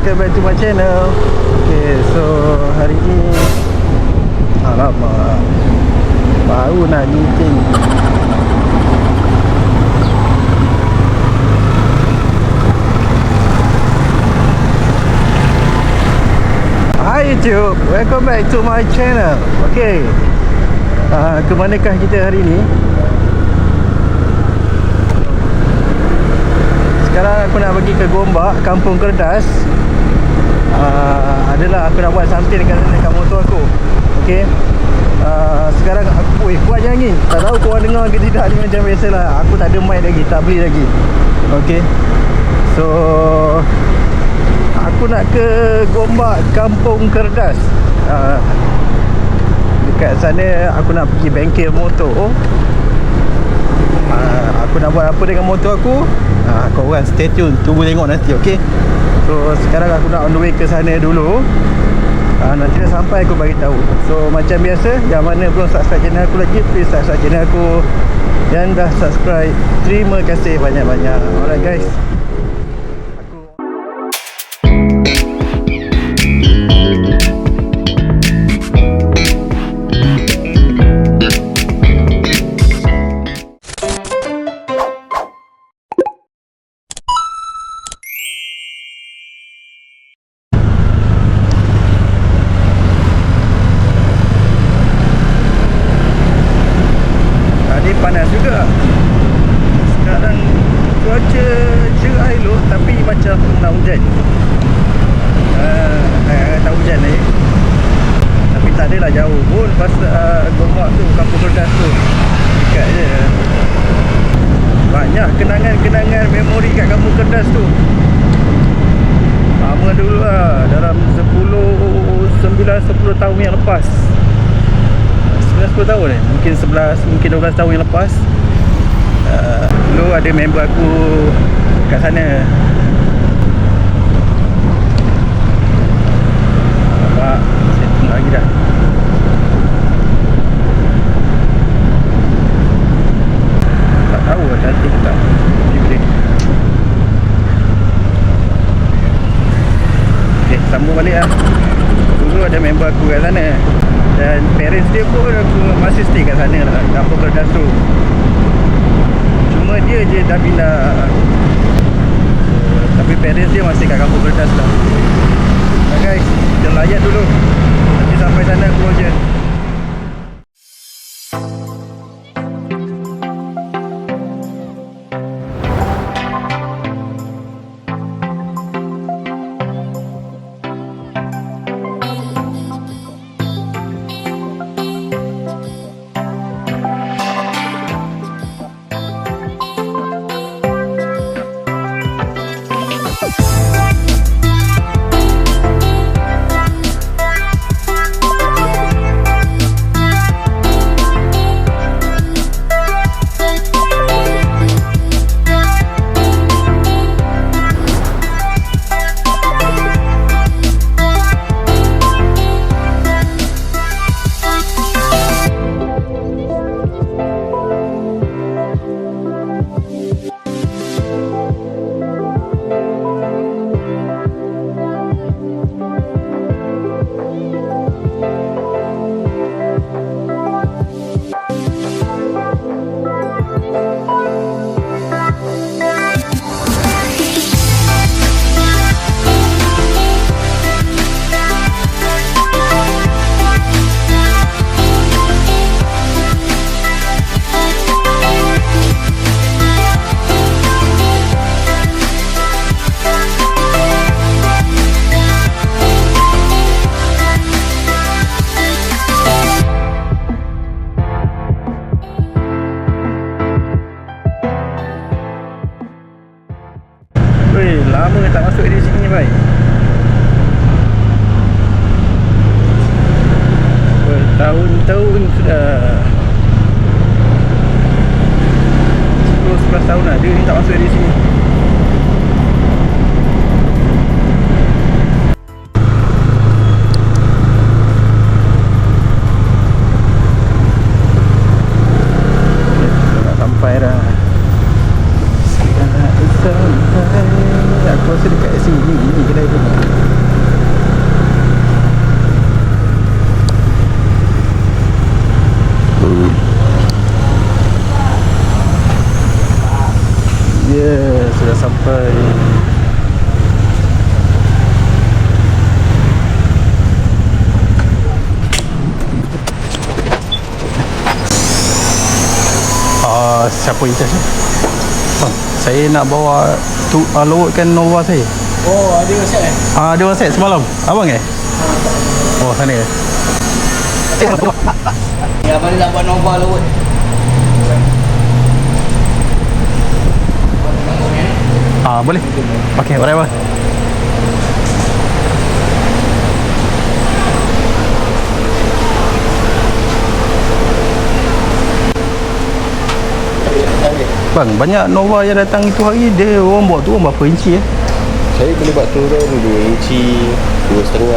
welcome back to my channel. Okay, so hari ni alamak, baru nak meeting. Hi YouTube, welcome back to my channel. Okay, ke manakah kita hari ni? Sekarang aku nak pergi ke Gombak, Kampung Kerdas. Adalah aku nak buat something dekat motor aku. Okay, sekarang aku kuat je angin. Tak tahu korang dengar ke tidak ni, macam biasalah. Aku tak ada mic lagi, tak beli lagi. Okay, so aku nak ke Gombak, Kampung Kerdas. Dekat sana aku nak pergi bengkel motor. Aku nak buat apa dengan motor aku, korang stay tune, tunggu tengok nanti. Okay, so sekarang aku nak on the way ke sana dulu. Nanti dah sampai aku bagi tahu. So macam biasa, yang mana belum subscribe channel aku lagi, please subscribe channel aku. Dan dah subscribe, terima kasih banyak-banyak. Alright guys, panas juga. Sekarang cuaca cerah elok, tapi macam nak hujan. Tak hujan lagi, tapi tak adalah jauh pun. Pas Gombak tu, Kampung Kerdas tu dekat je. Banyak kenangan-kenangan memori kat Kampung Kerdas tu. Lama dulu lah, dalam 10 tahun yang lepas. 10 tahun mungkin 11, mungkin 12 tahun yang lepas. Dulu ada member aku kat sana. Nampak setting lagi dah. Tak tahu lah cantik ke tak. Okay, sambung balik lah. Dulu ada member aku kat sana, dan parents dia pun aku masih stay kat sana lah, Kampung Kerdas tu. Cuma dia je dah pindah, tapi parents dia masih kat Kampung Kerdas lah. Guys, kita layan dulu. Nanti sampai sana aku je. Lama tak masuk di sini ni, bhai. Bertahun-tahun sudah. 10-11 tahun lah dia ni tak masuk di sini. Dah sampai dah. Aku rasa dekat sini, ni kedai tu. Siapa in charge? Bang, saya nak bawa lowotkan Nova saya. Oh, ada WhatsApp eh? Ada WhatsApp semalam. Abang Oh, sana ya. Ya, abang ni nak buat Nova lowot. Boleh. Okey, whatever. Bang, banyak Nova yang datang itu hari, dia orang buat turun berapa inci Saya boleh buat turun 2 inci, 2,5.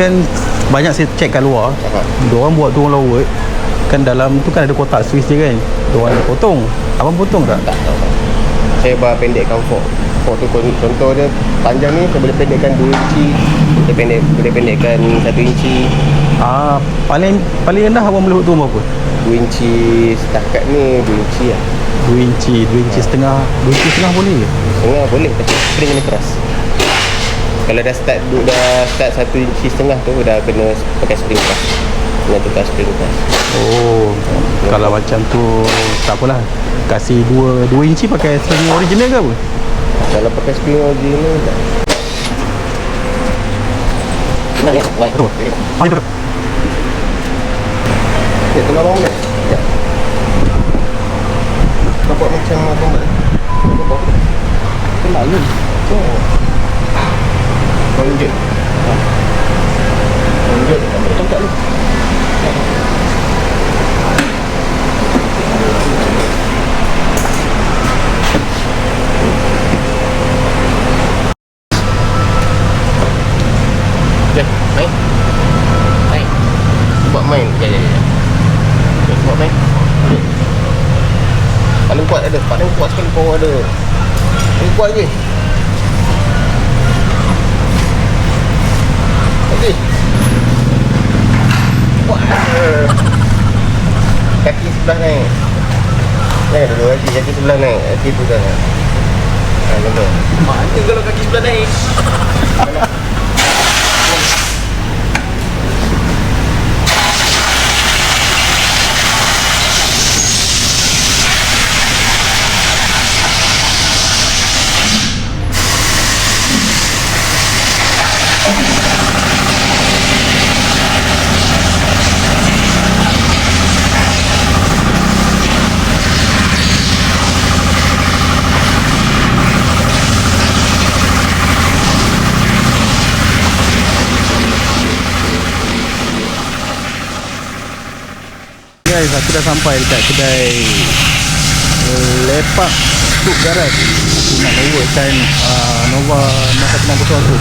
Kan banyak saya check kat luar, dia orang buat turun lowot kan dalam tu kan ada kotak Swiss dia kan. Dia orang potong. Abang potong tak? Tak. Saya pendekkan fork. Fork tu contoh dia panjang ni saya boleh pendekkan 2 inci, boleh pendekkan 1 inci. Paling rendah abang boleh buat turun berapa? 2 inci setakat ni 2 inci lah. 2 inci, 2 inci setengah. 2 inci setengah boleh ke? Setengah boleh, tapi spring kena keras. Kalau dah start 1 inci setengah tu dah kena pakai spring keras. Kena tukar spring keras. Kalau macam tu tak apalah. Kasih 2 inci pakai spring original ke apa? Kalau pakai spring original tak. Betul. Itu. Tengah bawang ni. Ya. Nampak macam abang buat. Nampak. Kenal ke? Lanjut. Lanjut. Tongkat ni. Okay, main. Main. Buat main. Ya. Okay, buat main. Okay. Paling kuat ada. Paling kuat sekali power ada. Paling kuat je. Okey. Kuat. Kaki sebelah naik. Naik dulu kaki sebelah naik. Kaki tu dah. Nampak. Mana kalau kaki sebelah naik? Guys, aku dah sampai dekat kedai Lepak Tuk Garas. Aku nak lowotkan Nova masa tenang kosong aku.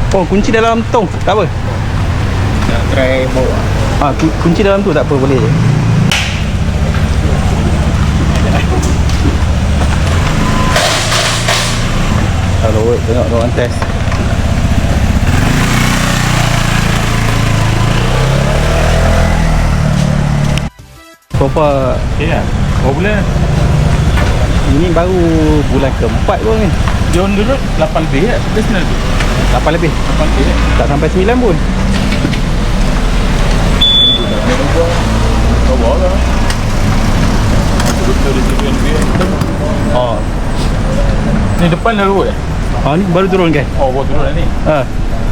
Oh, kunci dalam tong, tak apa. Nak try bawa. Kunci dalam tu tak apa, boleh je. Kalau tengok orang test. Berapa? Okay lah. Berapa bulan? Ini baru bulan keempat pun ni. Dia on the road 8 lebih kan? Dia 9 lebih. 8 lebih. 8 lebih kan? Tak sampai 9 pun. Bawa lah. Betul dia 9 lebih kan? Oh. Ni depan dah road eh? Ni baru turun kan? Oh, baru turun lah ni.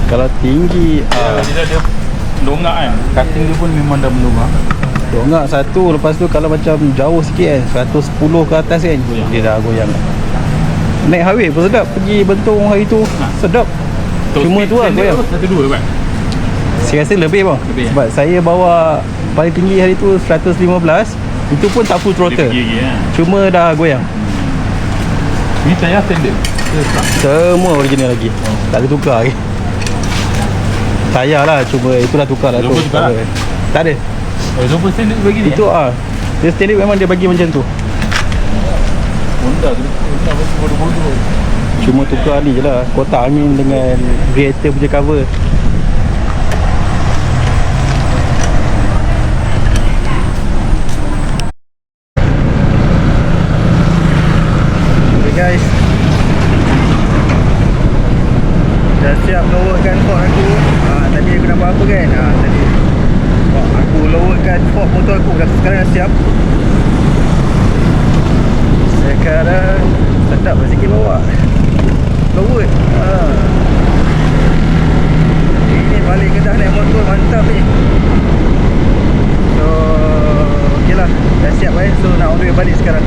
Kalau tinggi Dia longak kan? Cutting dia pun memang dah melongak. dongak satu, lepas tu kalau macam jauh sikit kan, 110 ke atas kan, Goyang. dia dah goyang. Naik highway pun sedap, pergi Bentong hari tu sedap. Cuma tu lah goyang. 1.2 kan? Saya rasa lebih bang. Lebih, Sebab saya bawa paling tinggi hari tu 115. Itu pun tak full Dia throttle, pergi lagi kan? cuma dah goyang. Ni tayar standard. Semua original lagi, tak ada tukar lagi. Tayar lah, cuma itu dah tukar lah tu. Logo tukar tak? Tak ada. Super standard bagi ni. Itu dia standard memang dia bagi macam tu. Honda tu. Honda bagi bodoh-bodoh. Cuma tukar ni je lah, kotak angin dengan radiator punya cover. Okay guys, dah siap lowerkan fork aku. Tadi aku nak buat apa kan? Tadi aku lowerkan fork motor aku. Sekarang dah siap. Sekarang sedap lah sikit bawa. Lower. Ini balik Kedah naik motor mantap ni. So ok lah, dah siap So nak on the way balik sekarang.